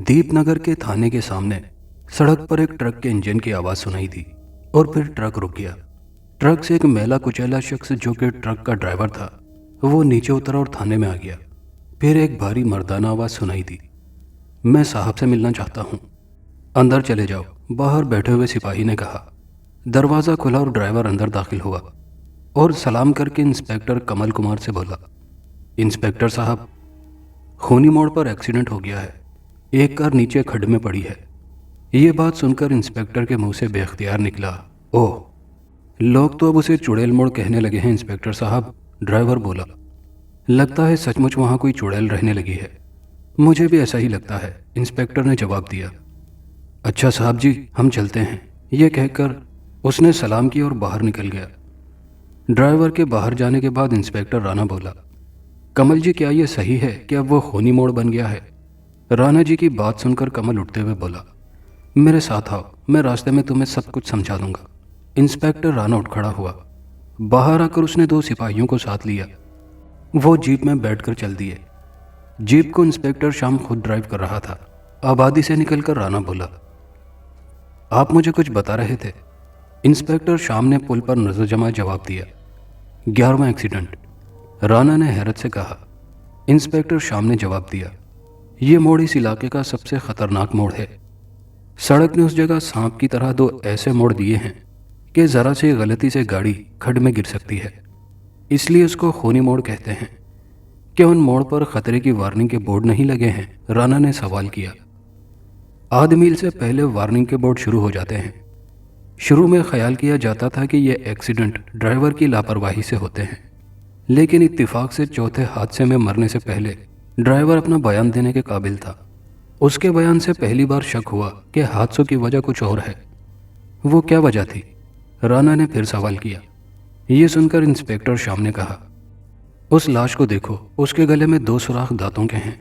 दीप नगर के थाने के सामने सड़क पर एक ट्रक के इंजन की आवाज सुनाई दी और फिर ट्रक रुक गया। ट्रक से एक मैला कुचैला शख्स जो कि ट्रक का ड्राइवर था वो नीचे उतरा और थाने में आ गया। फिर एक भारी मर्दाना आवाज सुनाई दी, मैं साहब से मिलना चाहता हूँ। अंदर चले जाओ, बाहर बैठे हुए सिपाही ने कहा। दरवाज़ा खुला और ड्राइवर अंदर दाखिल हुआ और सलाम करके इंस्पेक्टर कमल कुमार से बोला, इंस्पेक्टर साहब, खूनी मोड़ पर एक्सीडेंट हो गया है, एक कार नीचे खड्ड में पड़ी है। ये बात सुनकर इंस्पेक्टर के मुंह से बेख्तियार निकला, ओह, लोग तो अब उसे चुड़ैल मोड़ कहने लगे हैं इंस्पेक्टर साहब। ड्राइवर बोला, लगता है सचमुच वहाँ कोई चुड़ैल रहने लगी है। मुझे भी ऐसा ही लगता है, इंस्पेक्टर ने जवाब दिया। अच्छा साहब जी, हम चलते हैं, ये कहकर उसने सलाम किया और बाहर निकल गया। ड्राइवर के बाहर जाने के बाद इंस्पेक्टर राणा बोला, कमल जी, क्या ये सही है कि अब वो खूनी मोड़ बन गया है? राणा जी की बात सुनकर कमल उठते हुए बोला, मेरे साथ आओ, मैं रास्ते में तुम्हें सब कुछ समझा दूंगा। इंस्पेक्टर राणा उठ खड़ा हुआ। बाहर आकर उसने दो सिपाहियों को साथ लिया। वो जीप में बैठकर चल दिए। जीप को इंस्पेक्टर शाम खुद ड्राइव कर रहा था। आबादी से निकलकर राणा बोला, आप मुझे कुछ बता रहे थे? इंस्पेक्टर शाम ने पुल पर नजर जमाए जवाब दिया। 11वां एक्सीडेंट, राणा ने हैरत से कहा। इंस्पेक्टर शाम ने जवाब दिया, ये मोड़ इस इलाके का सबसे खतरनाक मोड़ है। सड़क ने उस जगह सांप की तरह दो ऐसे मोड़ दिए हैं कि जरा सी गलती से गाड़ी खड्ड में गिर सकती है, इसलिए उसको खूनी मोड़ कहते हैं। क्या उन मोड़ पर खतरे की वार्निंग के बोर्ड नहीं लगे हैं? राणा ने सवाल किया। आध मील से पहले वार्निंग के बोर्ड शुरू हो जाते हैं। शुरू में ख्याल किया जाता था कि ये एक्सीडेंट ड्राइवर की लापरवाही से होते हैं, लेकिन इत्तेफाक से चौथे हादसे में मरने से पहले ड्राइवर अपना बयान देने के काबिल था। उसके बयान से पहली बार शक हुआ कि हादसों की वजह कुछ और है। वो क्या वजह थी? राणा ने फिर सवाल किया। ये सुनकर इंस्पेक्टर शाम ने कहा, उस लाश को देखो, उसके गले में 2 सुराख दांतों के हैं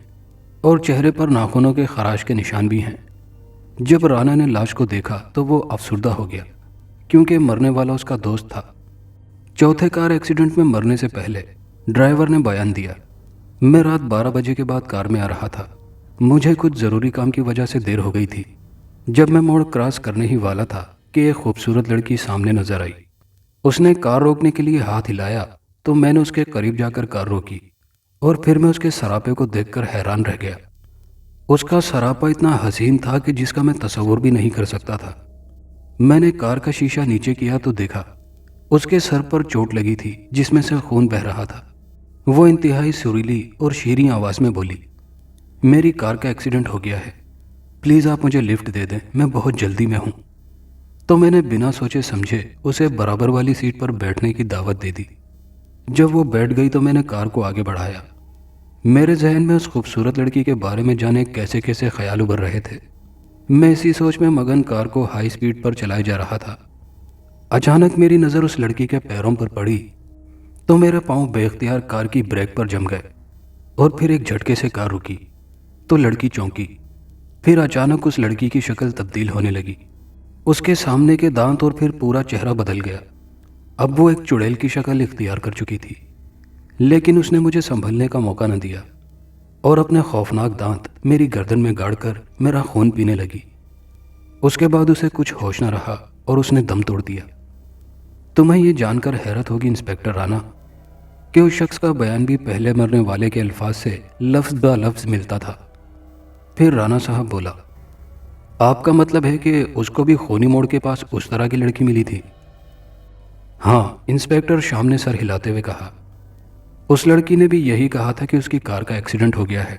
और चेहरे पर नाखूनों के खराश के निशान भी हैं। जब राणा ने लाश को देखा तो वो अफसुर्दा हो गया, क्योंकि मरने वाला उसका दोस्त था। चौथे कार एक्सीडेंट में मरने से पहले ड्राइवर ने बयान दिया, मैं रात 12 बजे के बाद कार में आ रहा था। मुझे कुछ ज़रूरी काम की वजह से देर हो गई थी। जब मैं मोड़ क्रॉस करने ही वाला था कि एक खूबसूरत लड़की सामने नजर आई। उसने कार रोकने के लिए हाथ हिलाया तो मैंने उसके करीब जाकर कार रोकी और फिर मैं उसके सरापे को देखकर हैरान रह गया। उसका सरापा इतना हसीन था कि जिसका मैं तसव्वुर भी नहीं कर सकता था। मैंने कार का शीशा नीचे किया तो देखा उसके सर पर चोट लगी थी जिसमें से खून बह रहा था। वो इंतहाई सुरीली और शीरीं आवाज़ में बोली, मेरी कार का एक्सीडेंट हो गया है, प्लीज़ आप मुझे लिफ्ट दे दें, मैं बहुत जल्दी में हूँ। तो मैंने बिना सोचे समझे उसे बराबर वाली सीट पर बैठने की दावत दे दी। जब वो बैठ गई तो मैंने कार को आगे बढ़ाया। मेरे जहन में उस खूबसूरत लड़की के बारे में जाने कैसे कैसे ख्याल उभर रहे थे। मैं इसी सोच में मगन कार को हाई स्पीड पर चलाए जा रहा था। अचानक मेरी नज़र उस लड़की के पैरों पर पड़ी तो मेरे पांव बेख्तियार कार की ब्रेक पर जम गए और फिर एक झटके से कार रुकी तो लड़की चौंकी। फिर अचानक उस लड़की की शक्ल तब्दील होने लगी। उसके सामने के दांत और फिर पूरा चेहरा बदल गया। अब वो एक चुड़ैल की शक्ल इख्तियार कर चुकी थी, लेकिन उसने मुझे संभलने का मौका न दिया और अपने खौफनाक दांत मेरी गर्दन में गाड़कर मेरा खून पीने लगी। उसके बाद उसे कुछ होश न रहा और उसने दम तोड़ दिया। तुम्हें यह जानकर हैरत होगी इंस्पेक्टर राणा कि उस शख्स का बयान भी पहले मरने वाले के अल्फाज से लफ्ज़ ब लफ्ज़ मिलता था। फिर राणा साहब बोला, आपका मतलब है कि उसको भी खूनी मोड़ के पास उस तरह की लड़की मिली थी? हाँ, इंस्पेक्टर शाम ने सर हिलाते हुए कहा। उस लड़की ने भी यही कहा था कि उसकी कार का एक्सीडेंट हो गया है।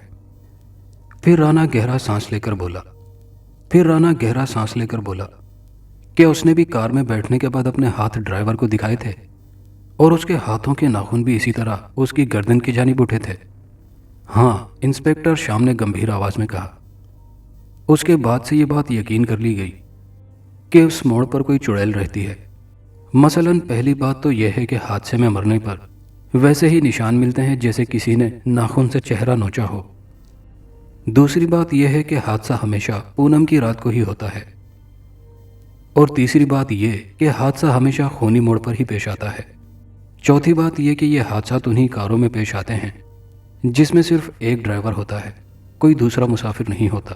फिर राणा गहरा सांस लेकर बोला, क्या उसने भी कार में बैठने के बाद अपने हाथ ड्राइवर को दिखाए थे और उसके हाथों के नाखून भी इसी तरह उसकी गर्दन की जानिब उठे थे? हाँ, इंस्पेक्टर शाम ने गंभीर आवाज में कहा। उसके बाद से ये बात यकीन कर ली गई कि उस मोड़ पर कोई चुड़ैल रहती है। मसलन पहली बात तो यह है कि हादसे में मरने पर वैसे ही निशान मिलते हैं जैसे किसी ने नाखून से चेहरा नोचा हो। दूसरी बात यह है कि हादसा हमेशा पूनम की रात को ही होता है। और तीसरी बात यह कि हादसा हमेशा खूनी मोड़ पर ही पेश आता है। चौथी बात यह कि यह हादसा उन्हीं कारों में पेश आते हैं जिसमें सिर्फ एक ड्राइवर होता है, कोई दूसरा मुसाफिर नहीं होता।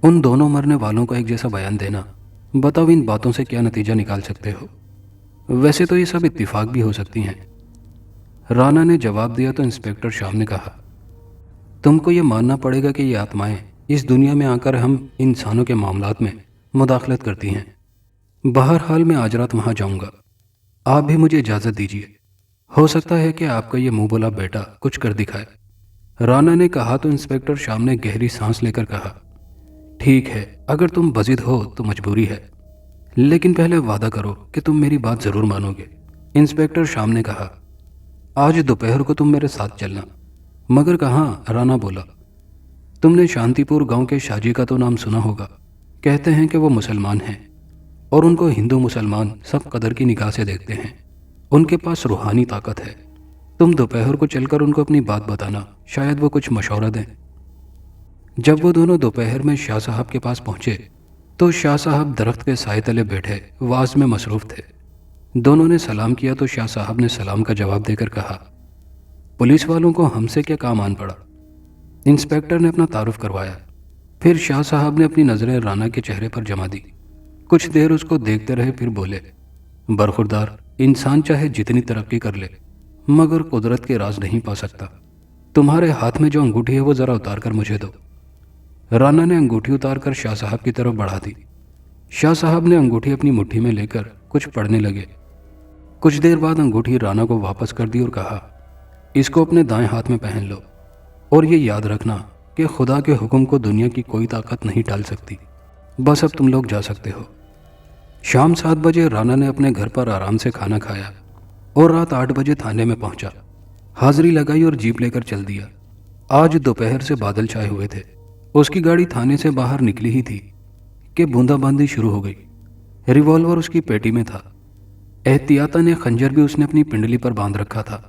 उन दोनों मरने वालों का एक जैसा बयान देना, बताओ इन बातों से क्या नतीजा निकाल सकते हो? वैसे तो ये सब इत्तेफाक भी हो सकती हैं। राणा ने जवाब दिया तो इंस्पेक्टर श्याम ने कहा, तुमको ये मानना पड़ेगा कि ये आत्माएं इस दुनिया में आकर हम इंसानों के मामलात में मुदाखलत करती हैं। बहरहाल मैं आज रात वहां जाऊंगा। आप भी मुझे इजाज़त दीजिए। हो सकता है कि आपका ये मुंह बोला बेटा कुछ कर दिखाए। राणा ने कहा तो इंस्पेक्टर श्याम ने गहरी सांस लेकर कहा, ठीक है, अगर तुम बजिद हो तो मजबूरी है, लेकिन पहले वादा करो कि तुम मेरी बात जरूर मानोगे। इंस्पेक्टर श्याम ने कहा, आज दोपहर को तुम मेरे साथ चलना। मगर कहाँ? राणा बोला, तुमने शांतिपुर गांव के शाजी का तो नाम सुना होगा। कहते हैं कि वो मुसलमान हैं और उनको हिंदू मुसलमान सब कदर की निगाह से देखते हैं। उनके पास रूहानी ताकत है। तुम दोपहर को चलकर उनको अपनी बात बताना, शायद वो कुछ मशवरा दें। जब वो दोनों दोपहर में शाह साहब के पास पहुंचे तो शाह साहब दरख्त के साए तले बैठे वाज में मसरूफ थे। दोनों ने सलाम किया तो शाह साहब ने सलाम का जवाब देकर कहा, पुलिस वालों को हमसे क्या काम आन पड़ा? इंस्पेक्टर ने अपना तारुफ करवाया। फिर शाह साहब ने अपनी नज़रें राणा के चेहरे पर जमा दी। कुछ देर उसको देखते रहे, फिर बोले, बरखुरदार, इंसान चाहे जितनी तरक्की कर ले मगर कुदरत के राज नहीं पा सकता। तुम्हारे हाथ में जो अंगूठी है वो ज़रा उतार कर मुझे दो। राणा ने अंगूठी उतार कर शाह साहब की तरफ बढ़ा दी। शाह साहब ने अंगूठी अपनी मुट्ठी में लेकर कुछ पढ़ने लगे। कुछ देर बाद अंगूठी राणा को वापस कर दी और कहा, इसको अपने दाएं हाथ में पहन लो और ये याद रखना कि खुदा के हुक्म को दुनिया की कोई ताकत नहीं टाल सकती। बस अब तुम लोग जा सकते हो। शाम 7 बजे राणा ने अपने घर पर आराम से खाना खाया और रात 8 बजे थाने में पहुंचा। हाजिरी लगाई और जीप लेकर चल दिया। आज दोपहर से बादल छाए हुए थे। उसकी गाड़ी थाने से बाहर निकली ही थी कि बूंदाबांदी शुरू हो गई। रिवॉल्वर उसकी पेटी में था। एहतियातन एक खंजर भी उसने अपनी पिंडली पर बांध रखा था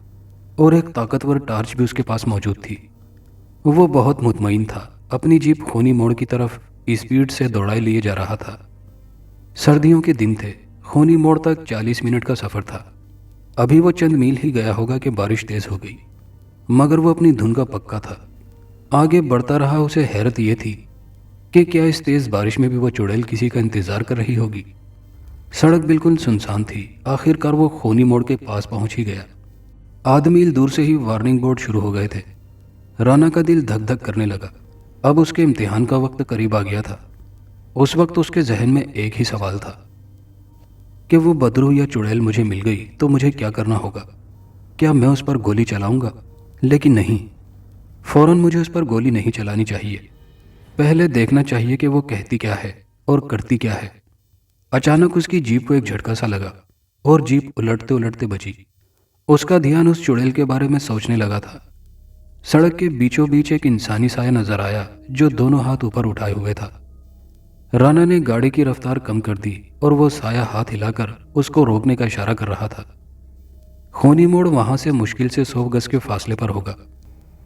और एक ताकतवर टार्च भी उसके पास मौजूद थी। वो बहुत मुतमईन था। अपनी जीप खूनी मोड़ की तरफ स्पीड से दौड़ाए लिए जा रहा था। सर्दियों के दिन थे। खूनी मोड़ तक 40 मिनट का सफ़र था। अभी वो चंद मील ही गया होगा कि बारिश तेज हो गई, मगर वो अपनी धुन का पक्का था। आगे बढ़ता रहा। उसे हैरत ये थी कि क्या इस तेज बारिश में भी वो चुड़ैल किसी का इंतजार कर रही होगी। सड़क बिल्कुल सुनसान थी। आखिरकार वो खूनी मोड़ के पास पहुंच ही गया। आध मील दूर से ही वार्निंग बोर्ड शुरू हो गए थे। राणा का दिल धक धक करने लगा। अब उसके इम्तिहान का वक्त करीब आ गया था। उस वक्त उसके जहन में एक ही सवाल था कि वो बदरू या चुड़ैल मुझे मिल गई तो मुझे क्या करना होगा? क्या मैं उस पर गोली चलाऊंगा? लेकिन नहीं, फौरन मुझे उस पर गोली नहीं चलानी चाहिए। पहले देखना चाहिए कि वो कहती क्या है और करती क्या है। अचानक उसकी जीप को एक झटका सा लगा और जीप उलटते उलटते बची। उसका ध्यान उस चुड़ैल के बारे में सोचने लगा था। सड़क के बीचों बीच एक इंसानी साया नजर आया जो दोनों हाथ ऊपर उठाए हुए था। राणा ने गाड़ी की रफ्तार कम कर दी और वो साया हाथ हिलाकर उसको रोकने का इशारा कर रहा था। खूनी मोड़ वहां से मुश्किल से 100 गज के फासले पर होगा।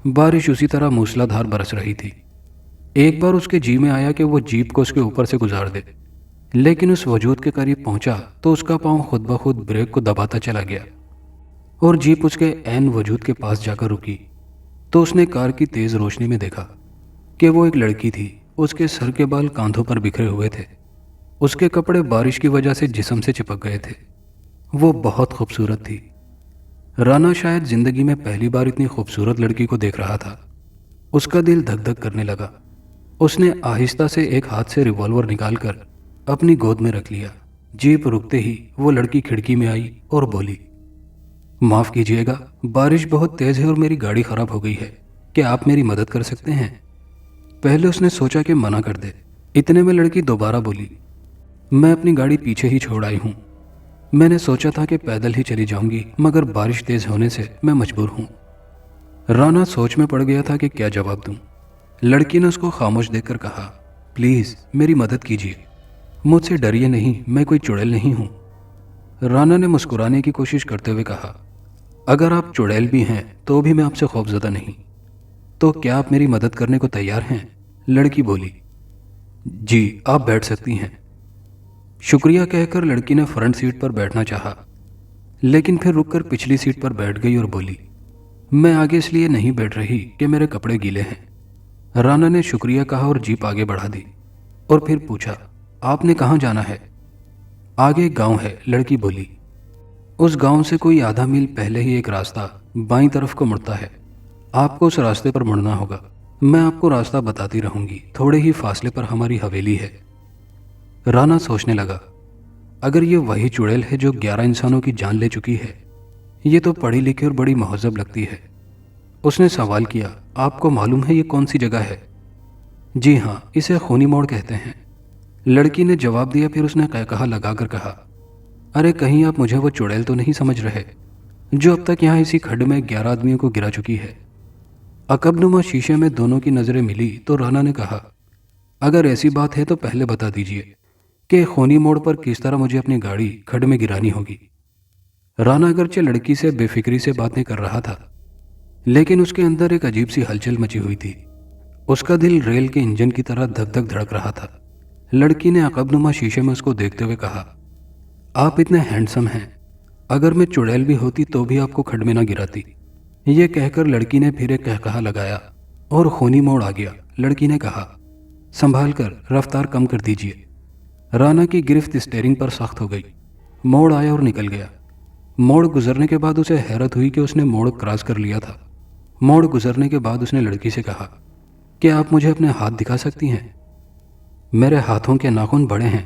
बारिश उसी तरह मूसलाधार बरस रही थी। एक बार उसके जी में आया कि वो जीप को उसके ऊपर से गुजार दे, लेकिन उस वजूद के करीब पहुंचा तो उसका पांव खुद ब खुद ब्रेक को दबाता चला गया और जीप उसके ऐन वजूद के पास जाकर रुकी। तो उसने कार की तेज रोशनी में देखा कि वो एक लड़की थी। उसके सर के बाल कांधों पर बिखरे हुए थे। उसके कपड़े बारिश की वजह से जिस्म से चिपक गए थे। वो बहुत खूबसूरत थी। राणा शायद जिंदगी में पहली बार इतनी खूबसूरत लड़की को देख रहा था। उसका दिल धक धक करने लगा। उसने आहिस्ता से एक हाथ से रिवॉल्वर निकालकर अपनी गोद में रख लिया। जीप रुकते ही वो लड़की खिड़की में आई और बोली, माफ कीजिएगा, बारिश बहुत तेज है और मेरी गाड़ी खराब हो गई है। क्या आप मेरी मदद कर सकते हैं? पहले उसने सोचा कि मना कर दे। इतने में लड़की दोबारा बोली, मैं अपनी गाड़ी पीछे ही छोड़ आई हूँ। मैंने सोचा था कि पैदल ही चली जाऊंगी, मगर बारिश तेज होने से मैं मजबूर हूँ। राणा सोच में पड़ गया था कि क्या जवाब दूं। लड़की ने उसको खामोश देखकर कहा, प्लीज मेरी मदद कीजिए, मुझसे डरिए नहीं, मैं कोई चुड़ैल नहीं हूं। राणा ने मुस्कुराने की कोशिश करते हुए कहा, अगर आप चुड़ैल भी हैं तो भी मैं आपसे खौफजदा नहीं। तो क्या आप मेरी मदद करने को तैयार हैं? लड़की बोली, जी आप बैठ सकती हैं। शुक्रिया कहकर लड़की ने फ्रंट सीट पर बैठना चाहा, लेकिन फिर रुककर पिछली सीट पर बैठ गई और बोली, मैं आगे इसलिए नहीं बैठ रही कि मेरे कपड़े गीले हैं। राणा ने शुक्रिया कहा और जीप आगे बढ़ा दी। और फिर पूछा, आपने कहाँ जाना है? आगे एक गांव है, लड़की बोली। उस गांव से कोई आधा मील पहले ही एक रास्ता बाईं तरफ को मुड़ता है। आपको उस रास्ते पर मुड़ना होगा। मैं आपको रास्ता बताती रहूंगी। थोड़े ही फासले पर हमारी हवेली है। राना सोचने लगा, अगर ये वही चुड़ैल है जो 11 इंसानों की जान ले चुकी है, ये तो पढ़ी लिखी और बड़ी महजब लगती है। उसने सवाल किया, आपको मालूम है ये कौन सी जगह है? जी हाँ, इसे खूनी मोड़ कहते हैं। लड़की ने जवाब दिया। फिर उसने कहा लगाकर कहा, अरे कहीं आप मुझे वो चुड़ैल तो नहीं समझ रहे जो अब तक यहाँ इसी खड्ड में 11 आदमियों को गिरा चुकी है? अकबनुमा शीशे में दोनों की नजरें मिली तो राना ने कहा, अगर ऐसी बात है तो पहले बता दीजिए कि खूनी मोड़ पर किस तरह मुझे अपनी गाड़ी खड्ड में गिरानी होगी। राना अगरचे लड़की से बेफिक्री से बातें कर रहा था, लेकिन उसके अंदर एक अजीब सी हलचल मची हुई थी। उसका दिल रेल के इंजन की तरह धक धक धड़क रहा था। लड़की ने अकबनुमा शीशे में उसको देखते हुए कहा, आप इतने हैंडसम हैं, अगर मैं चुड़ैल भी होती तो भी आपको खड्ड में ना गिराती। यह कहकर लड़की ने फिर एक कहकहा लगाया और खूनी मोड़ आ गया। लड़की ने कहा, संभाल कर, रफ्तार कम कर दीजिए। राना की गिरफ्त स्टीयरिंग पर सख्त हो गई। मोड़ आया और निकल गया। मोड़ गुजरने के बाद उसे हैरत हुई कि उसने मोड़ क्रॉस कर लिया था। मोड़ गुजरने के बाद उसने लड़की से कहा, क्या आप मुझे अपने हाथ दिखा सकती हैं? मेरे हाथों के नाखून बड़े हैं।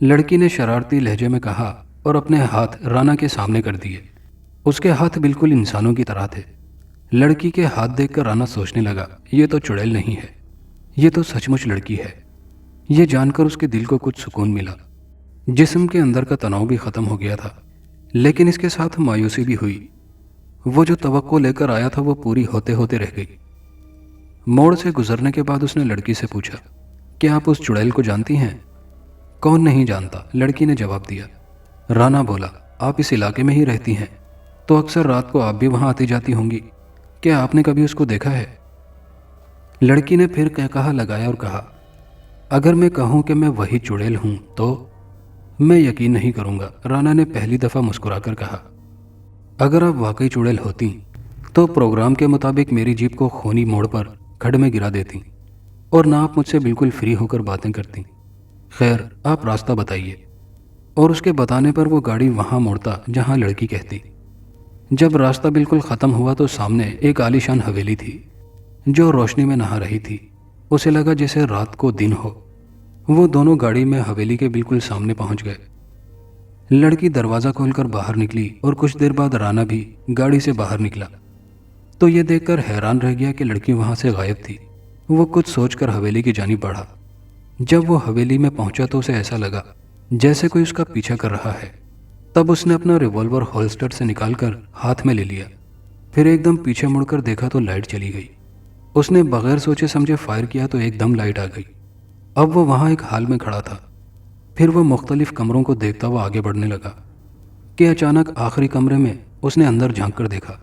लड़की ने शरारती लहजे में कहा और अपने हाथ राना के सामने कर दिए। उसके हाथ बिल्कुल इंसानों की तरह थे। लड़की के हाथ देखकर राना सोचने लगा, ये तो चुड़ैल नहीं है, ये तो सचमुच लड़की है। ये जानकर उसके दिल को कुछ सुकून मिला। जिस्म के अंदर का तनाव भी खत्म हो गया था, लेकिन इसके साथ मायूसी भी हुई। वो जो तवक्को लेकर आया था वो पूरी होते होते रह गई। मोड़ से गुजरने के बाद उसने लड़की से पूछा, क्या आप उस चुड़ैल को जानती हैं? कौन नहीं जानता, लड़की ने जवाब दिया। राना बोला, आप इस इलाके में ही रहती हैं, तो अक्सर रात को आप भी वहां आती जाती होंगी। क्या आपने कभी उसको देखा है? लड़की ने फिर कहकहा लगाया और कहा, अगर मैं कहूं कि मैं वही चुड़ैल हूं तो मैं यकीन नहीं करूंगा। राना ने पहली दफा मुस्कुराकर कहा, अगर आप वाकई चुड़ैल होती तो प्रोग्राम के मुताबिक मेरी जीप को खूनी मोड़ पर खड्ड में गिरा देती और ना आप मुझसे बिल्कुल फ्री होकर बातें करती। खैर, आप रास्ता बताइए। और उसके बताने पर वो गाड़ी वहां मोड़ता जहां लड़की कहती। जब रास्ता बिल्कुल खत्म हुआ तो सामने एक आलीशान हवेली थी जो रोशनी में नहा रही थी। उसे लगा जैसे रात को दिन हो। वो दोनों गाड़ी में हवेली के बिल्कुल सामने पहुंच गए। लड़की दरवाज़ा खोलकर बाहर निकली और कुछ देर बाद राना भी गाड़ी से बाहर निकला तो ये देखकर हैरान रह गया कि लड़की वहां से गायब थी। वो कुछ सोचकर हवेली की जानिब बढ़ा। जब वो हवेली में पहुंचा तो उसे ऐसा लगा जैसे कोई उसका पीछा कर रहा है। तब उसने अपना रिवॉल्वर होल्स्टर से निकालकर हाथ में ले लिया। फिर एकदम पीछे मुड़कर देखा तो लाइट चली गई। उसने बगैर सोचे समझे फायर किया तो एकदम लाइट आ गई। अब वो वहां एक हाल में खड़ा था। फिर वो मुख्तलिफ कमरों को देखता हुआ आगे बढ़ने लगा कि अचानक आखिरी कमरे में उसने अंदर झांक कर देखा।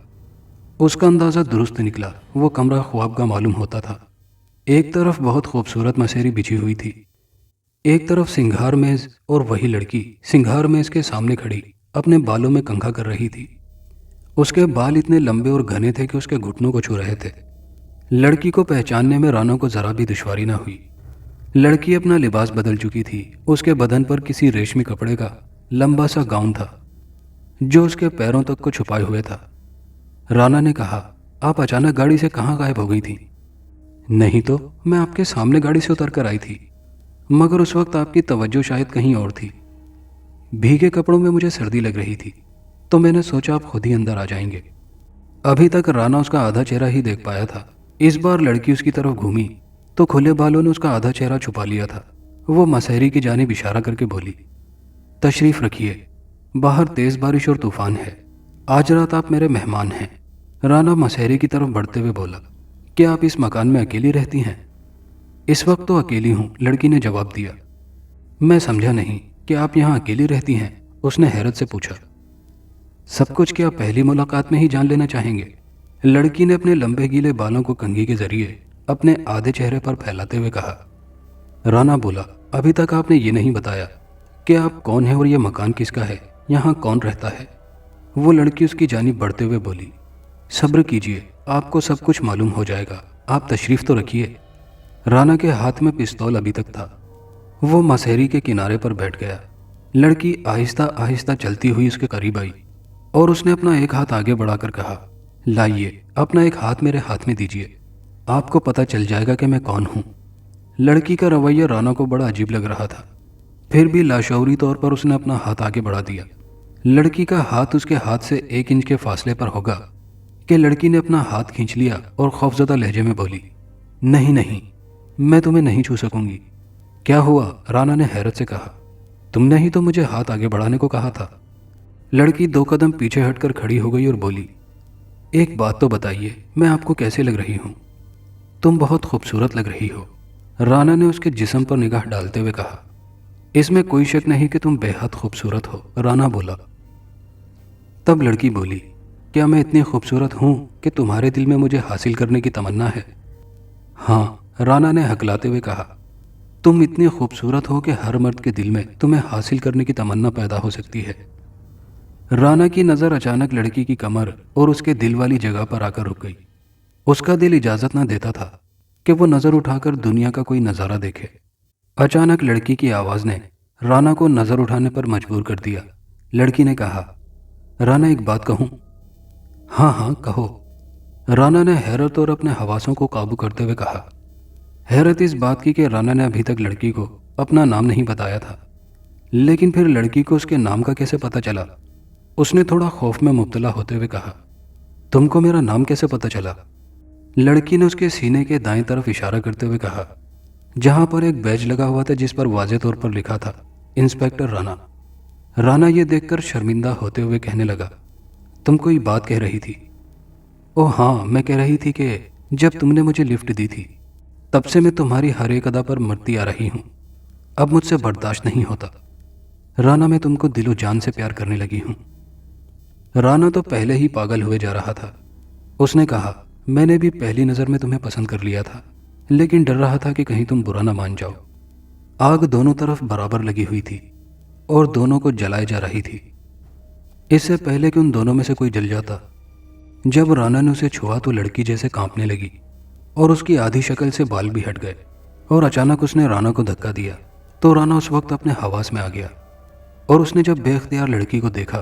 उसका अंदाज़ा दुरुस्त निकला। वो कमरा ख्वाब का मालूम होता था। एक तरफ बहुत खूबसूरत मसेरी बिछी हुई थी, एक तरफ सिंगार मेज, और वही लड़की सिंगार मेज के सामने खड़ी अपने बालों में कंघा कर रही थी। उसके बाल इतने लंबे और घने थे कि उसके घुटनों को छू रहे थे। लड़की को पहचानने में राना को जरा भी दुश्वारी न हुई। लड़की अपना लिबास बदल चुकी थी। उसके बदन पर किसी रेशमी कपड़े का लंबा सा गाउन था जो उसके पैरों तक को छुपाए हुए था। राना ने कहा, आप अचानक गाड़ी से कहाँ गायब हो गई थी? नहीं तो मैं आपके सामने गाड़ी से उतर कर आई थी, मगर उस वक्त आपकी तवज्जो शायद कहीं और थी। भीगे कपड़ों में मुझे सर्दी लग रही थी तो मैंने सोचा आप खुद ही अंदर आ जाएंगे। अभी तक राना उसका आधा चेहरा ही देख पाया था। इस बार लड़की उसकी तरफ घूमी तो खुले बालों ने उसका आधा चेहरा छुपा लिया था। वो मसहरी की जानिब इशारा करके बोली, तशरीफ रखिए, बाहर तेज बारिश और तूफान है, आज रात आप मेरे मेहमान हैं। राना मसहरी की तरफ बढ़ते हुए बोला, क्या आप इस मकान में अकेली रहती हैं? इस वक्त तो अकेली हूं, लड़की ने जवाब दिया। मैं समझा नहीं कि आप यहाँ अकेली रहती हैं, उसने हैरत से पूछा। सब कुछ क्या पहली मुलाकात में ही जान लेना चाहेंगे? लड़की ने अपने लंबे गीले बालों को कंघी के जरिए अपने आधे चेहरे पर फैलाते हुए कहा। राना बोला, अभी तक आपने ये नहीं बताया कि आप कौन है और ये मकान किसका है, यहाँ कौन रहता है? वो लड़की उसकी जानिब बढ़ते हुए बोली, सब्र कीजिए, आपको सब कुछ मालूम हो जाएगा, आप तशरीफ तो रखिए। राना के हाथ में पिस्तौल अभी तक था। وہ مسحری کے کنارے پر بیٹھ گیا۔ لڑکی آہستہ آہستہ چلتی ہوئی اس کے قریب آئی اور اس نے اپنا ایک ہاتھ آگے بڑھا کر کہا، لائیے اپنا ایک ہاتھ میرے ہاتھ میں دیجیے، آپ کو پتہ چل جائے گا کہ میں کون ہوں۔ لڑکی کا رویہ رانا کو بڑا عجیب لگ رہا تھا، پھر بھی لاشعوری طور پر اس نے اپنا ہاتھ آگے بڑھا دیا۔ لڑکی کا ہاتھ اس کے ہاتھ سے 1 انچ کے فاصلے پر ہوگا کہ لڑکی نے اپنا ہاتھ کھینچ لیا اور خوفزدہ لہجے میں بولی، نہیں نہیں، میں تمہیں نہیں چھو سکوں گی۔ کیا ہوا؟ رانا نے حیرت سے کہا، تم نے ہی تو مجھے ہاتھ آگے بڑھانے کو کہا تھا۔ لڑکی 2 قدم پیچھے ہٹ کر کھڑی ہو گئی اور بولی، ایک بات تو بتائیے، میں آپ کو کیسے لگ رہی ہوں؟ تم بہت خوبصورت لگ رہی ہو۔ رانا نے اس کے جسم پر نگاہ ڈالتے ہوئے کہا، اس میں کوئی شک نہیں کہ تم بے حد خوبصورت ہو، رانا بولا۔ تب لڑکی بولی، کیا میں اتنی خوبصورت ہوں کہ تمہارے دل میں مجھے حاصل کرنے کی تمنا ہے؟ ہاں، رانا نے ہکلاتے ہوئے کہا، تم اتنی خوبصورت ہو کہ ہر مرد کے دل میں تمہیں حاصل کرنے کی تمنا پیدا ہو سکتی ہے۔ رانا کی نظر اچانک لڑکی کی کمر اور اس کے دل والی جگہ پر آ کر رک گئی۔ اس کا دل اجازت نہ دیتا تھا کہ وہ نظر اٹھا کر دنیا کا کوئی نظارہ دیکھے۔ اچانک لڑکی کی آواز نے رانا کو نظر اٹھانے پر مجبور کر دیا۔ لڑکی نے کہا، رانا ایک بات کہوں؟ ہاں ہاں کہو، رانا نے حیرت اور اپنے حواسوں کو قابو کرتے ہوئے کہا۔ حیرت اس بات کی کہ رانا نے ابھی تک لڑکی کو اپنا نام نہیں بتایا تھا، لیکن پھر لڑکی کو اس کے نام کا کیسے پتہ چلا؟ اس نے تھوڑا خوف میں مبتلا ہوتے ہوئے کہا، تم کو میرا نام کیسے پتہ چلا؟ لڑکی نے اس کے سینے کے دائیں طرف اشارہ کرتے ہوئے کہا، جہاں پر ایک بیج لگا ہوا تھا جس پر واضح طور پر لکھا تھا انسپیکٹر رانا۔ رانا یہ دیکھ کر شرمندہ ہوتے ہوئے کہنے لگا، تم کوئی بات کہہ رہی تھی؟ او ہاں، میں کہہ رہی تھی کہ جب تم نے مجھے لفٹ دی تھی تب سے میں تمہاری ہر ایک ادا پر مرتی آ رہی ہوں، اب مجھ سے برداشت نہیں ہوتا۔ رانا میں تم کو دل و جان سے پیار کرنے لگی ہوں۔ رانا تو پہلے ہی پاگل ہوئے جا رہا تھا۔ اس نے کہا، میں نے بھی پہلی نظر میں تمہیں پسند کر لیا تھا، لیکن ڈر رہا تھا کہ کہیں تم برا نہ مان جاؤ۔ آگ دونوں طرف برابر لگی ہوئی تھی اور دونوں کو جلائے جا رہی تھی۔ اس سے پہلے کہ ان دونوں میں سے کوئی جل جاتا، جب رانا نے اسے چھوا تو لڑکی جیسے کانپنے لگی اور اس کی آدھی شکل سے بال بھی ہٹ گئے، اور اچانک اس نے رانا کو دھکا دیا تو رانا اس وقت اپنے حواس میں آ گیا، اور اس نے جب بے اختیار لڑکی کو دیکھا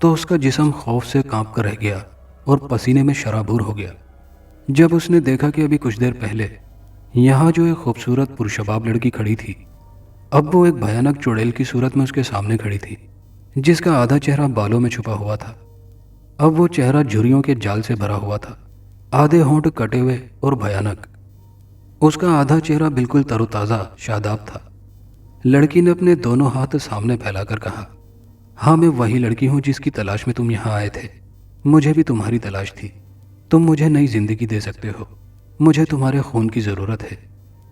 تو اس کا جسم خوف سے کانپ کر رہ گیا اور پسینے میں شرابور ہو گیا۔ جب اس نے دیکھا کہ ابھی کچھ دیر پہلے یہاں جو ایک خوبصورت پرشباب لڑکی کھڑی تھی، اب وہ ایک بھیانک چڑیل کی صورت میں اس کے سامنے کھڑی تھی، جس کا آدھا چہرہ بالوں میں چھپا ہوا تھا۔ اب وہ چہرہ جھریوں کے جال سے بھرا ہوا تھا، آدھے ہونٹ کٹے ہوئے اور بھیانک۔ اس کا آدھا چہرہ بالکل تر و تازہ شاداب تھا۔ لڑکی نے اپنے دونوں ہاتھ سامنے پھیلا کر کہا، ہاں میں وہی لڑکی ہوں جس کی تلاش میں تم یہاں آئے تھے، مجھے بھی تمہاری تلاش تھی، تم مجھے نئی زندگی دے سکتے ہو، مجھے تمہارے خون کی ضرورت ہے،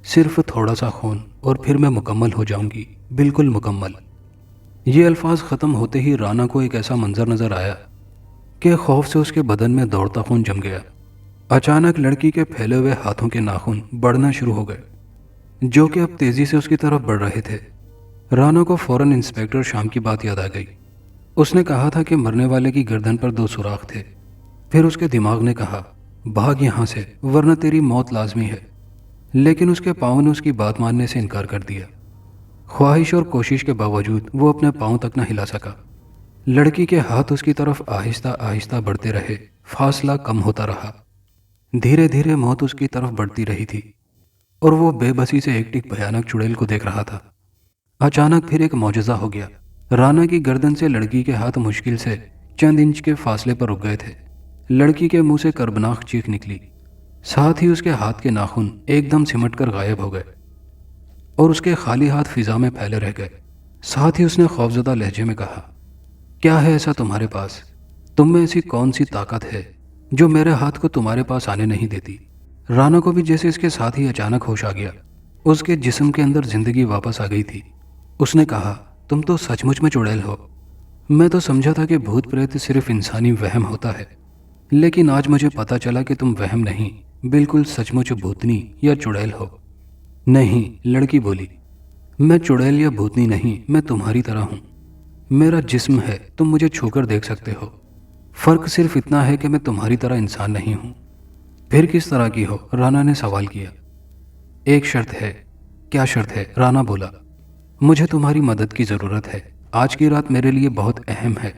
صرف تھوڑا سا خون اور پھر میں مکمل ہو جاؤں گی، بالکل مکمل۔ یہ الفاظ ختم ہوتے ہی رانا کو ایک ایسا منظر نظر آیا کہ خوف سے اس کے بدن میں دوڑتا خون جم گیا۔ اچانک لڑکی کے پھیلے ہوئے ہاتھوں کے ناخن بڑھنا شروع ہو گئے، جو کہ اب تیزی سے اس کی طرف بڑھ رہے تھے۔ رانا کو فوراً انسپیکٹر شام کی بات یاد آ گئی۔ اس نے کہا تھا کہ مرنے والے کی گردن پر 2 سوراخ تھے۔ پھر اس کے دماغ نے کہا، بھاگ یہاں سے ورنہ تیری موت لازمی ہے، لیکن اس کے پاؤں نے اس کی بات ماننے سے انکار کر دیا۔ خواہش اور کوشش کے باوجود وہ اپنے پاؤں تک نہ ہلا سکا۔ لڑکی کے ہاتھ اس کی طرف آہستہ آہستہ بڑھتے رہے، فاصلہ کم ہوتا رہا، دھیرے دھیرے موت اس کی طرف بڑھتی رہی تھی، اور وہ بے بسی سے ایک ٹک بھیانک چڑیل کو دیکھ رہا تھا۔ اچانک پھر ایک معجزہ ہو گیا۔ رانا کی گردن سے لڑکی کے ہاتھ مشکل سے چند انچ کے فاصلے پر رک گئے تھے۔ لڑکی کے منہ سے کربناک چیخ نکلی، ساتھ ہی اس کے ہاتھ کے ناخن ایک دم سمٹ کر غائب ہو گئے اور اس کے خالی ہاتھ فضا میں پھیلے رہ گئے۔ ساتھ ہی اس نے خوفزدہ لہجے میں کہا، کیا ہے ایسا تمہارے پاس؟ تم میں ایسی کون سی طاقت ہے جو میرے ہاتھ کو تمہارے پاس آنے نہیں دیتی؟ رانا کو بھی جیسے اس کے ساتھ ہی اچانک ہوش آ گیا، اس کے جسم کے اندر زندگی واپس آ گئی تھی۔ اس نے کہا، تم تو سچ مچ میں چڑیل ہو۔ میں تو سمجھا تھا کہ بھوت پریت صرف انسانی وہم ہوتا ہے، لیکن آج مجھے پتا چلا کہ تم وہم نہیں، بالکل سچ مچ بھوتنی یا چڑیل ہو۔ نہیں، لڑکی بولی، میں چڑیل یا بھوتنی نہیں، میں تمہاری طرح ہوں۔ میرا جسم ہے، تم مجھے چھو کر دیکھ سکتے ہو، فرق صرف اتنا ہے کہ میں تمہاری طرح انسان نہیں ہوں۔ پھر کس طرح کی ہو؟ رانا نے سوال کیا۔ ایک شرط ہے۔ کیا شرط ہے؟ رانا بولا، مجھے تمہاری مدد کی ضرورت ہے، آج کی رات میرے لیے بہت اہم ہے،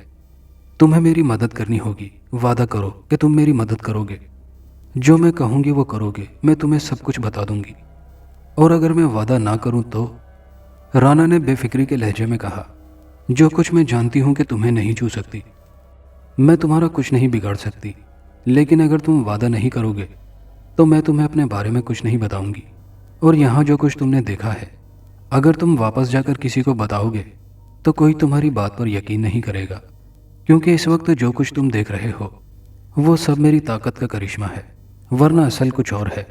تمہیں میری مدد کرنی ہوگی، وعدہ کرو کہ تم میری مدد کرو گے، جو میں کہوں گی وہ کرو گے، میں تمہیں سب کچھ بتا دوں گی، اور اگر میں وعدہ نہ کروں تو؟ رانا نے بے فکری کے لہجے میں کہا، جو کچھ میں جانتی ہوں کہ تمہیں نہیں چھو سکتی، میں تمہارا کچھ نہیں بگاڑ سکتی، لیکن اگر تم وعدہ نہیں کرو گے تو میں تمہیں اپنے بارے میں کچھ نہیں بتاؤں گی، اور یہاں جو کچھ تم نے دیکھا ہے، اگر تم واپس جا کر کسی کو بتاؤ گے تو کوئی تمہاری بات پر یقین نہیں کرے گا، کیونکہ اس وقت جو کچھ تم دیکھ رہے ہو وہ سب میری طاقت کا کرشمہ ہے، ورنہ اصل کچھ اور ہے۔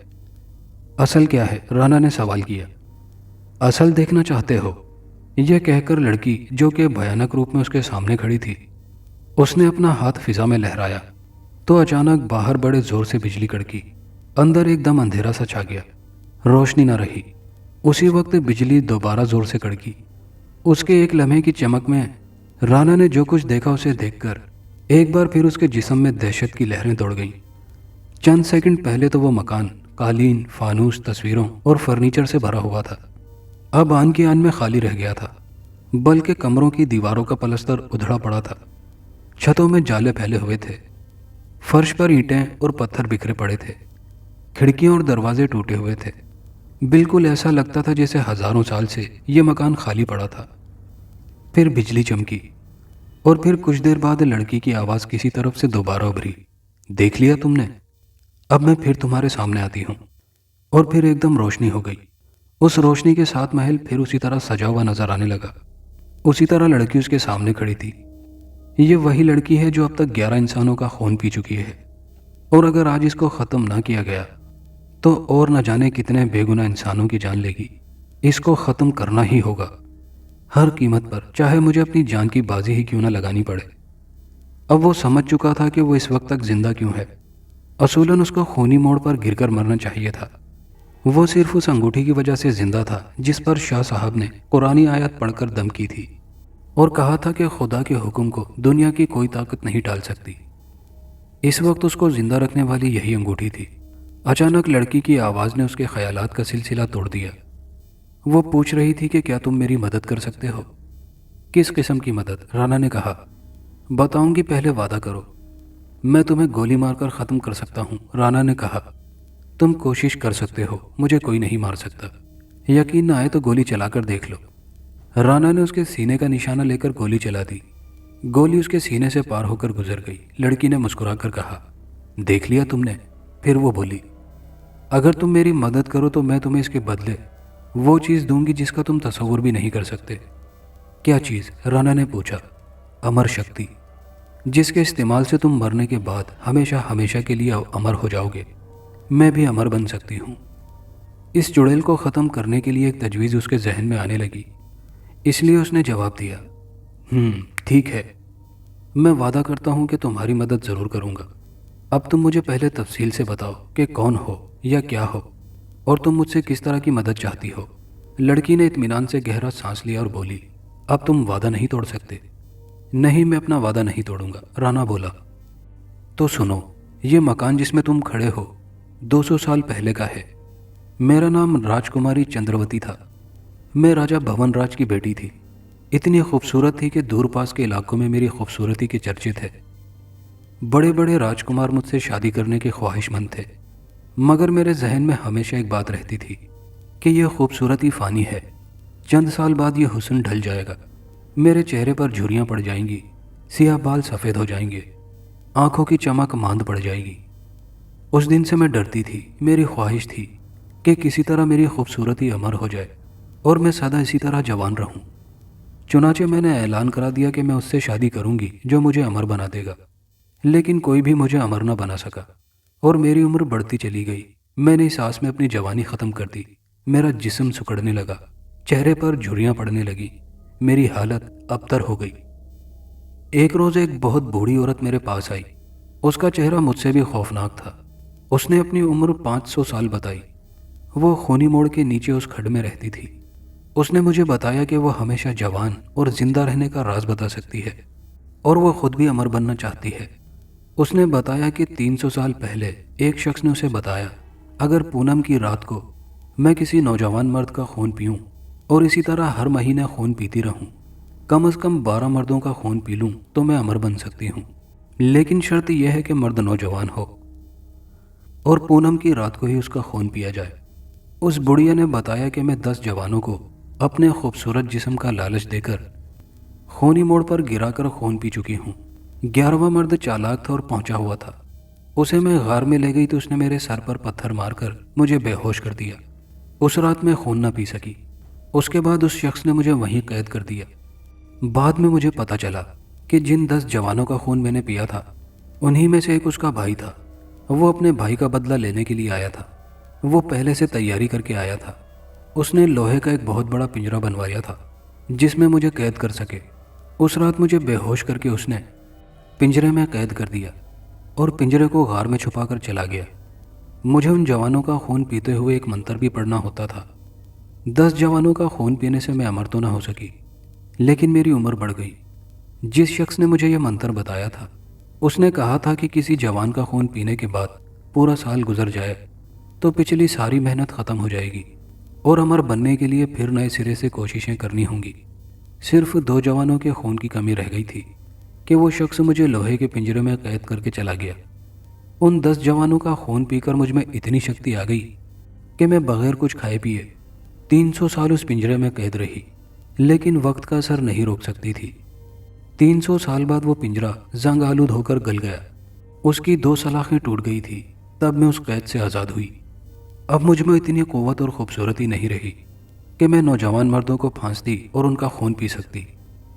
اصل کیا ہے؟ رانا نے سوال کیا۔ اصل دیکھنا چاہتے ہو؟ یہ کہہ کر لڑکی جو کہ بھیانک روپ میں اس کے سامنے کھڑی تھی، اس نے اپنا ہاتھ فضا میں لہرایا تو اچانک باہر بڑے زور سے بجلی کڑکی، اندر ایک دم اندھیرا سا چھا گیا، روشنی نہ رہی۔ اسی وقت بجلی دوبارہ زور سے کڑکی۔ اس کے ایک لمحے کی چمک میں رانا نے جو کچھ دیکھا اسے دیکھ کر ایک بار پھر اس کے جسم میں دہشت کی لہریں دوڑ گئیں۔ چند سیکنڈ پہلے تو وہ مکان قالین، فانوس، تصویروں اور فرنیچر سے بھرا ہوا تھا، اب آن کی آن میں خالی رہ گیا تھا، بلکہ کمروں کی دیواروں کا پلستر ادھڑا پڑا تھا، چھتوں میں جالے پھیلے ہوئے تھے، فرش پر اینٹیں اور پتھر بکھرے پڑے تھے، کھڑکیاں اور دروازے ٹوٹے ہوئے تھے، بالکل ایسا لگتا تھا جیسے ہزاروں سال سے یہ مکان خالی پڑا تھا۔ پھر بجلی چمکی اور پھر کچھ دیر بعد لڑکی کی آواز کسی طرف سے دوبارہ ابھری، دیکھ لیا تم نے؟ اب میں پھر تمہارے سامنے آتی ہوں۔ اور پھر ایک دم روشنی ہو گئی۔ اس روشنی کے ساتھ محل پھر اسی طرح سجا ہوا نظر آنے لگا، اسی طرح لڑکی اس کے سامنے کھڑی تھی۔ یہ وہی لڑکی ہے جو اب تک 11 انسانوں کا خون پی چکی ہے، اور اگر آج اس کو ختم نہ کیا گیا تو اور نہ جانے کتنے بے گناہ انسانوں کی جان لے گی۔ اس کو ختم کرنا ہی ہوگا، ہر قیمت پر، چاہے مجھے اپنی جان کی بازی ہی کیوں نہ لگانی پڑے۔ اب وہ سمجھ چکا تھا کہ وہ اس وقت تک زندہ کیوں ہے۔ اصولاً اس کو خونی موڑ پر گر کر مرنا چاہیے تھا، وہ صرف اس انگوٹھی کی وجہ سے زندہ تھا جس پر شاہ صاحب نے قرآنی آیت پڑھ کر دم کی تھی اور کہا تھا کہ خدا کے حکم کو دنیا کی کوئی طاقت نہیں ٹال سکتی۔ اس وقت اس کو زندہ رکھنے والی یہی انگوٹھی تھی۔ اچانک لڑکی کی آواز نے اس کے خیالات کا سلسلہ توڑ دیا۔ وہ پوچھ رہی تھی کہ کیا تم میری مدد کر سکتے ہو؟ کس قسم کی مدد؟ رانا نے کہا، بتاؤں گی، پہلے وعدہ کرو۔ میں تمہیں گولی مار کر ختم کر سکتا ہوں، رانا نے کہا۔ تم کوشش کر سکتے ہو، مجھے کوئی نہیں مار سکتا، یقین نہ آئے تو گولی چلا کر دیکھ لو۔ رانا نے اس کے سینے کا نشانہ لے کر گولی چلا دی۔ گولی اس کے سینے سے پار ہو کر گزر گئی۔ لڑکی نے مسکرا کر کہا، دیکھ لیا تم نے؟ پھر وہ بولی، اگر تم میری مدد کرو تو میں تمہیں اس کے بدلے وہ چیز دوں گی جس کا تم تصور بھی نہیں کر سکتے۔ کیا چیز؟ رانا نے پوچھا۔ امر شکتی، جس کے استعمال سے تم مرنے کے بعد ہمیشہ ہمیشہ کے لیے امر ہو جاؤ گے۔ میں بھی امر بن سکتی ہوں۔ اس چڑیل کو ختم کرنے کے لیے ایک تجویز اس کے ذہن میں آنے لگی، اس لیے اس نے جواب دیا، ٹھیک ہے، میں وعدہ کرتا ہوں کہ تمہاری مدد ضرور کروں گا۔ اب تم مجھے پہلے تفصیل سے بتاؤ کہ کون ہو یا کیا ہو، اور تم مجھ سے کس طرح کی مدد چاہتی ہو۔ لڑکی نے اطمینان سے گہرا سانس لیا اور بولی، اب تم وعدہ نہیں توڑ سکتے۔ نہیں، میں اپنا وعدہ نہیں توڑوں گا، رانا بولا۔ تو سنو، یہ مکان جس میں تم کھڑے ہو 200 سال پہلے کا ہے۔ میرا نام راجکماری چندروتی تھا، میں راجہ بھون راج کی بیٹی تھی، اتنی خوبصورت تھی کہ دور پاس کے علاقوں میں میری خوبصورتی کے چرچے تھے۔ بڑے بڑے راجکمار مجھ سے شادی کرنے کے خواہش مند تھے، مگر میرے ذہن میں ہمیشہ ایک بات رہتی تھی کہ یہ خوبصورتی فانی ہے، چند سال بعد یہ حسن ڈھل جائے گا، میرے چہرے پر جھریاں پڑ جائیں گی، سیاہ بال سفید ہو جائیں گے، آنکھوں کی چمک ماند پڑ جائے گی۔ اس دن سے میں ڈرتی تھی، میری خواہش تھی کہ کسی طرح میری خوبصورتی امر ہو جائے اور میں سدا اسی طرح جوان رہوں۔ چنانچہ میں نے اعلان کرا دیا کہ میں اس سے شادی کروں گی جو مجھے امر بنا دے گا، لیکن کوئی بھی مجھے امر نہ بنا سکا، اور میری عمر بڑھتی چلی گئی۔ میں نے اس آس میں اپنی جوانی ختم کر دی، میرا جسم سکڑنے لگا، چہرے پر جھریاں پڑنے لگی، میری حالت ابتر ہو گئی۔ ایک روز ایک بہت بوڑھی عورت میرے پاس آئی، اس کا چہرہ مجھ سے بھی خوفناک تھا۔ اس نے اپنی عمر 500 سال بتائی، وہ خونی موڑ کے نیچے اس کھڈ میں رہتی تھی۔ اس نے مجھے بتایا کہ وہ ہمیشہ جوان اور زندہ رہنے کا راز بتا سکتی ہے، اور وہ خود بھی امر بننا چاہتی ہے۔ اس نے بتایا کہ 300 سال پہلے ایک شخص نے اسے بتایا، اگر پونم کی رات کو میں کسی نوجوان مرد کا خون پیوں اور اسی طرح ہر مہینے خون پیتی رہوں، کم از کم 12 مردوں کا خون پی لوں تو میں امر بن سکتی ہوں، لیکن شرط یہ ہے کہ مرد نوجوان ہو اور پونم کی رات کو ہی اس کا خون پیا جائے۔ اس بڑھیا نے بتایا کہ میں 10 جوانوں کو اپنے خوبصورت جسم کا لالچ دے کر خونی موڑ پر گرا کر خون پی چکی ہوں۔ 11واں مرد چالاک تھا اور پہنچا ہوا تھا۔ اسے میں غار میں لے گئی تو اس نے میرے سر پر پتھر مار کر مجھے بے ہوش کر دیا۔ اس رات میں خون نہ پی سکی۔ اس کے بعد اس شخص نے مجھے وہیں قید کر دیا۔ بعد میں مجھے پتا چلا کہ جن 10 جوانوں کا خون میں نے پیا تھا انہی میں سے ایک اس کا بھائی تھا۔ وہ اپنے بھائی کا بدلہ لینے کے لیے آیا تھا۔ وہ پہلے سے تیاری کر کے آیا تھا۔ اس نے لوہے کا ایک بہت بڑا پنجرا بنوایا تھا جس میں مجھے قید کر سکے۔ اس رات مجھے بے ہوش کر کے اس نے پنجرے میں قید کر دیا اور پنجرے کو غار میں چھپا کر چلا گیا۔ مجھے ان جوانوں کا خون پیتے ہوئے ایک منتر بھی پڑھنا ہوتا تھا۔ 10 جوانوں کا خون پینے سے میں امر تو نہ ہو سکی، لیکن میری عمر بڑھ گئی۔ جس شخص نے مجھے یہ منتر بتایا تھا اس نے کہا تھا کہ کسی جوان کا خون پینے کے بعد پورا سال گزر جائے تو پچھلی ساری محنت ختم ہو جائے گی اور امر بننے کے لیے پھر نئے سرے سے کوششیں کرنی ہوں گی۔ صرف 2 جوانوں کے خون کی کمی رہ گئی تھی کہ وہ شخص مجھے لوہے کے پنجرے میں قید کر کے چلا گیا۔ ان 10 جوانوں کا خون پی کر مجھ میں اتنی شکتی آ گئی کہ میں بغیر کچھ کھائے پیے 300 سال اس پنجرے میں قید رہی، لیکن وقت کا اثر نہیں روک سکتی تھی۔ 300 سال بعد وہ پنجرا زنگ آلود ہو کر گل گیا۔ اس کی 2 سلاخیں ٹوٹ گئی تھی۔ تب میں اس قید سے آزاد ہوئی۔ اب مجھ میں اتنی قوت اور خوبصورتی نہیں رہی کہ میں نوجوان مردوں کو پھانستی اور ان کا خون پی سکتی۔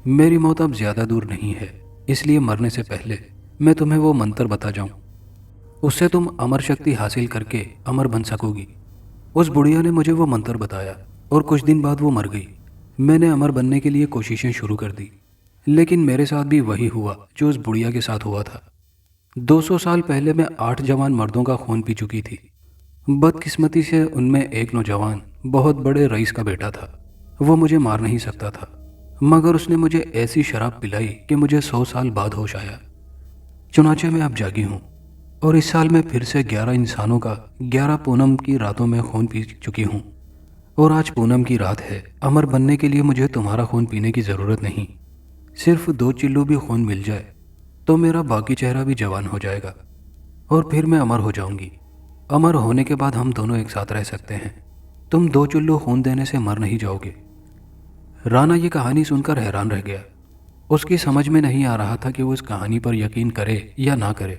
میری موت اب زیادہ دور نہیں ہے، اس لیے مرنے سے پہلے میں تمہیں وہ منتر بتا جاؤں، اس سے تم امر شکتی حاصل کر کے امر بن سکو گی۔ اس بڑھیا نے مجھے وہ منتر بتایا اور کچھ دن بعد وہ مر گئی۔ میں نے امر بننے کے لیے کوششیں شروع کر دی، لیکن میرے ساتھ بھی وہی ہوا جو اس بڑھیا کے ساتھ ہوا تھا۔ 200 سال پہلے میں 8 جوان مردوں کا خون پی چکی تھی۔ بدقسمتی سے ان میں ایک نوجوان بہت بڑے رئیس کا بیٹا تھا۔ وہ مجھے مار نہیں سکتا تھا، مگر اس نے مجھے ایسی شراب پلائی کہ مجھے 100 سال بعد ہوش آیا۔ چنانچہ میں اب جاگی ہوں اور اس سال میں پھر سے 11 انسانوں کا 11 پونم کی راتوں میں خون پی چکی ہوں، اور آج پونم کی رات ہے۔ امر بننے کے لیے مجھے تمہارا خون پینے کی ضرورت نہیں، صرف 2 چلو بھی خون مل جائے تو میرا باقی چہرہ بھی جوان ہو جائے گا اور پھر میں امر ہو جاؤں گی۔ امر ہونے کے بعد ہم دونوں ایک ساتھ رہ سکتے ہیں۔ تم 2 چلو خون دینے سے مر نہیں جاؤ گے۔ رانا یہ کہانی سن کر حیران رہ گیا۔ اس کی سمجھ میں نہیں آ رہا تھا کہ وہ اس کہانی پر یقین کرے یا نہ کرے،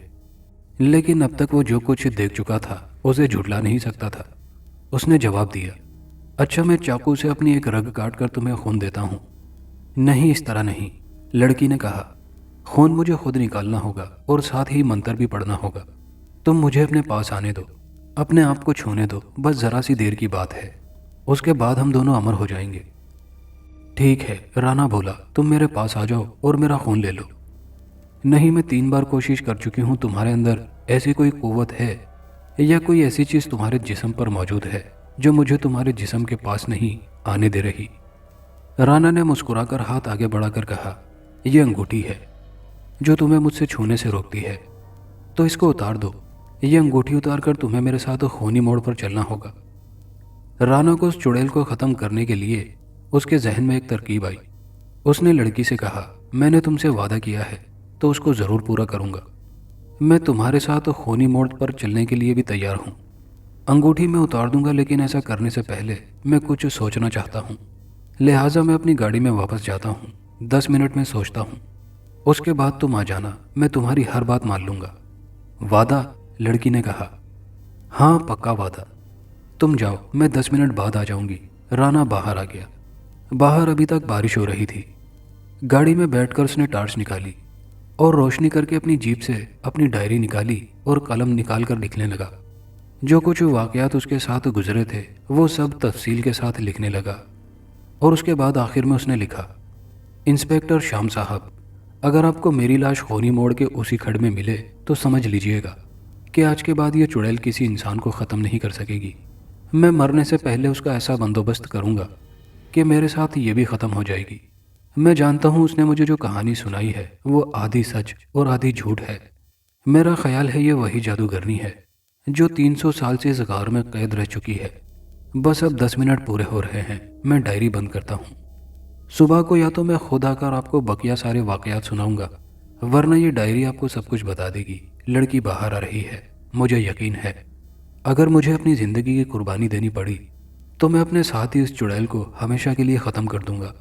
لیکن اب تک وہ جو کچھ دیکھ چکا تھا اسے جھٹلا نہیں سکتا تھا۔ اس نے جواب دیا، اچھا میں چاقو سے اپنی ایک رگ کاٹ کر تمہیں خون دیتا ہوں۔ نہیں، اس طرح نہیں، لڑکی نے کہا۔ خون مجھے خود نکالنا ہوگا اور ساتھ ہی منتر بھی پڑھنا ہوگا۔ تم مجھے اپنے پاس آنے دو، اپنے آپ کو چھونے دو، بس ذرا سی دیر کی بات ہے، اس کے بعد ہم دونوں امر ہو جائیں گے۔ ٹھیک ہے، رانا بولا، تم میرے پاس آ جاؤ اور میرا خون لے لو۔ نہیں، میں 3 بار کوشش کر چکی ہوں۔ تمہارے اندر ایسی کوئی قوت ہے یا کوئی ایسی چیز تمہارے جسم پر موجود ہے جو مجھے تمہارے جسم کے پاس نہیں آنے دے رہی۔ رانا نے مسکرا کر ہاتھ آگے بڑھا کر کہا، یہ انگوٹھی ہے جو تمہیں مجھ سے چھونے سے روکتی ہے، تو اس کو اتار دو۔ یہ انگوٹھی اتار کر تمہیں میرے ساتھ خونی موڑ پر چلنا ہوگا۔ رانا کو اس چڑیل کو ختم کرنے کے لیے اس کے ذہن میں ایک ترکیب آئی۔ اس نے لڑکی سے کہا، میں نے تم سے وعدہ کیا ہے تو اس کو ضرور پورا کروں گا۔ میں تمہارے ساتھ خونی موڑ پر چلنے کے لیے بھی تیار ہوں۔ انگوٹھی میں اتار دوں گا، لیکن ایسا کرنے سے پہلے میں کچھ سوچنا چاہتا ہوں، لہٰذا میں اپنی گاڑی میں واپس جاتا ہوں۔ 10 منٹ میں سوچتا ہوں، اس کے بعد تم آ جانا، میں تمہاری ہر بات مان لوں گا۔ وعدہ؟ لڑکی نے کہا، ہاں پکا وعدہ۔ تم جاؤ، میں 10 منٹ بعد آ جاؤں گی۔ رانا باہر آ گیا۔ باہر ابھی تک بارش ہو رہی تھی۔ گاڑی میں بیٹھ کر اس نے ٹارچ نکالی اور روشنی کر کے اپنی جیب سے اپنی ڈائری نکالی اور قلم نکال کر لکھنے لگا۔ جو کچھ واقعات اس کے ساتھ گزرے تھے وہ سب تفصیل کے ساتھ لکھنے لگا، اور اس کے بعد آخر میں اس نے لکھا، انسپکٹر شام صاحب، اگر آپ کو میری لاش خونی موڑ کے اسی کھڈ میں ملے تو سمجھ لیجئے گا کہ آج کے بعد یہ چڑیل کسی انسان کو ختم نہیں کر سکے گی۔ میں مرنے سے پہلے اس کا ایسا بندوبست کروں گا کہ میرے ساتھ یہ بھی ختم ہو جائے گی۔ میں جانتا ہوں اس نے مجھے جو کہانی سنائی ہے وہ آدھی سچ اور آدھی جھوٹ ہے۔ میرا خیال ہے یہ وہی جادوگرنی ہے جو 300 سال سے اس غار میں قید رہ چکی ہے۔ बस अब 10 मिनट पूरे हो रहे हैं, मैं डायरी बंद करता हूँ। सुबह को या तो मैं खुद आकर आपको बकिया सारे वाकयात सुनाऊंगा, वरना ये डायरी आपको सब कुछ बता देगी। लड़की बाहर आ रही है, मुझे यकीन है। अगर मुझे अपनी ज़िंदगी की कुर्बानी देनी पड़ी तो मैं अपने साथ ही इस चुड़ैल को हमेशा के लिए ख़त्म कर दूंगा।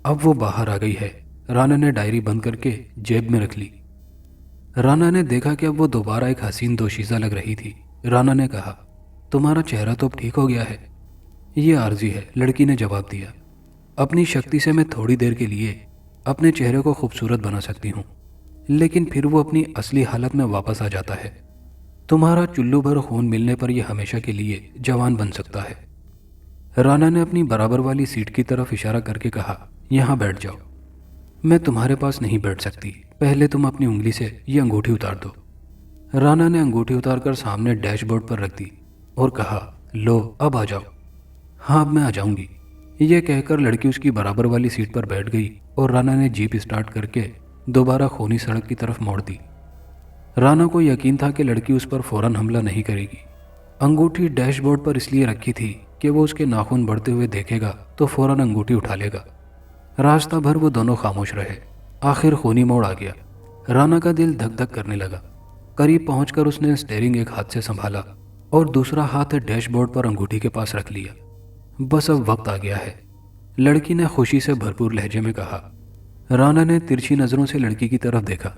अब वो बाहर आ गई है। राना ने डायरी बंद करके जेब में रख ली। राना ने देखा कि अब वो दोबारा एक हसीन दोशीज़ा लग रही थी। राना ने कहा, तुम्हारा चेहरा तो अब ठीक हो गया है। ये आर्जी है, लड़की ने जवाब दिया। अपनी शक्ति से मैं थोड़ी देर के लिए अपने चेहरे को खूबसूरत बना सकती हूँ, लेकिन फिर वो अपनी असली हालत में वापस आ जाता है। तुम्हारा चुल्लू भर खून मिलने पर यह हमेशा के लिए जवान बन सकता है। राना ने अपनी बराबर वाली सीट की तरफ इशारा करके कहा, यहाँ बैठ जाओ। मैं तुम्हारे पास नहीं बैठ सकती, पहले तुम अपनी उंगली से ये अंगूठी उतार दो। राना ने अंगूठी उतारकर सामने डैशबोर्ड पर रख दी और कहा, लो अब आ जाओ। हाँ, अब मैं आ जाऊंगी। यह कहकर लड़की उसकी बराबर वाली सीट पर बैठ गई और राना ने जीप स्टार्ट करके दोबारा खूनी सड़क की तरफ मोड़ दी। राना को यकीन था कि लड़की उस पर फौरन हमला नहीं करेगी। अंगूठी डैशबोर्ड पर इसलिए रखी थी कि वो उसके नाखून बढ़ते हुए देखेगा तो फौरन अंगूठी उठा लेगा। रास्ता भर वो दोनों खामोश रहे। आखिर खूनी मोड़ आ गया। राना का दिल धक धक करने लगा। करीब पहुंचकर उसने स्टीयरिंग एक हाथ से संभाला और दूसरा हाथ डैशबोर्ड पर अंगूठी के पास रख लिया। बस अब वक्त आ गया है, लड़की ने खुशी से भरपूर लहजे में कहा। राना ने तिरछी नजरों से लड़की की तरफ देखा।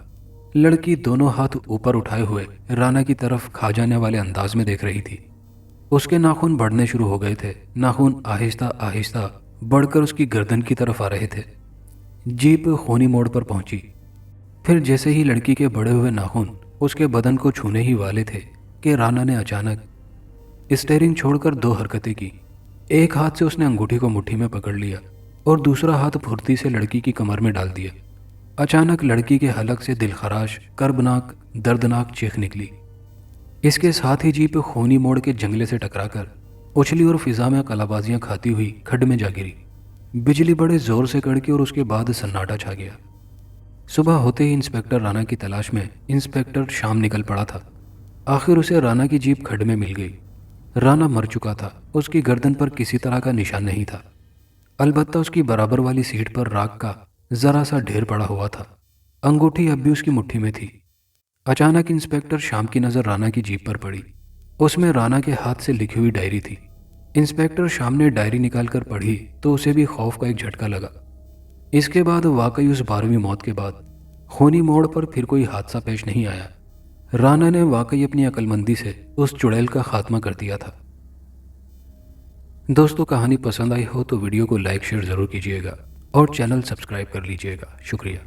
लड़की दोनों हाथ ऊपर उठाए हुए राना की तरफ खा जाने वाले अंदाज में देख रही थी। उसके नाखून बढ़ने शुरू हो गए थे। नाखून आहिस्ता आहिस्ता बढ़कर उसकी गर्दन की तरफ आ रहे थे। जीप खूनी मोड़ पर पहुंची। फिर जैसे ही लड़की के बढ़े हुए नाखून उसके बदन को छूने ही वाले थे कि राना ने अचानक स्टीयरिंग छोड़कर दो हरकतें की। एक हाथ से उसने अंगूठी को मुट्ठी में पकड़ लिया और दूसरा हाथ फुर्ती से लड़की की कमर में डाल दिया। अचानक लड़की के हलक से दिलखराश, कर्बनाक, दर्दनाक चीख निकली। इसके साथ ही जीप खूनी मोड़ के जंगले से टकराकर उछली और फिजा में कलाबाजियां खाती हुई खड्ड में जा गिरी। बिजली बड़े जोर से कड़की और उसके बाद सन्नाटा छा गया। सुबह होते ही इंस्पेक्टर राना की तलाश में इंस्पेक्टर शाम निकल पड़ा था। आखिर उसे राना की जीप खड्ड में मिल गई। राना मर चुका था। उसकी गर्दन पर किसी तरह का निशान नहीं था, अलबत्ता उसकी बराबर वाली सीट पर राख का जरा सा ढेर पड़ा हुआ था। अंगूठी अब भी उसकी मुट्ठी में थी। अचानक इंस्पेक्टर शाम की नज़र राना की जीप पर पड़ी। उसमें राना के हाथ से लिखी हुई डायरी थी। इंस्पेक्टर शाम ने डायरी निकालकर पढ़ी तो उसे भी खौफ का एक झटका लगा। इसके बाद वाकई उस 12वीं मौत के बाद खूनी मोड़ पर फिर कोई हादसा पेश नहीं आया। राना ने वाकई अपनी अक्लमंदी से उस चुड़ैल का खात्मा कर दिया था। दोस्तों, कहानी पसंद आई हो तो वीडियो को लाइक शेयर ज़रूर कीजिएगा और चैनल सब्सक्राइब कर लीजिएगा। शुक्रिया।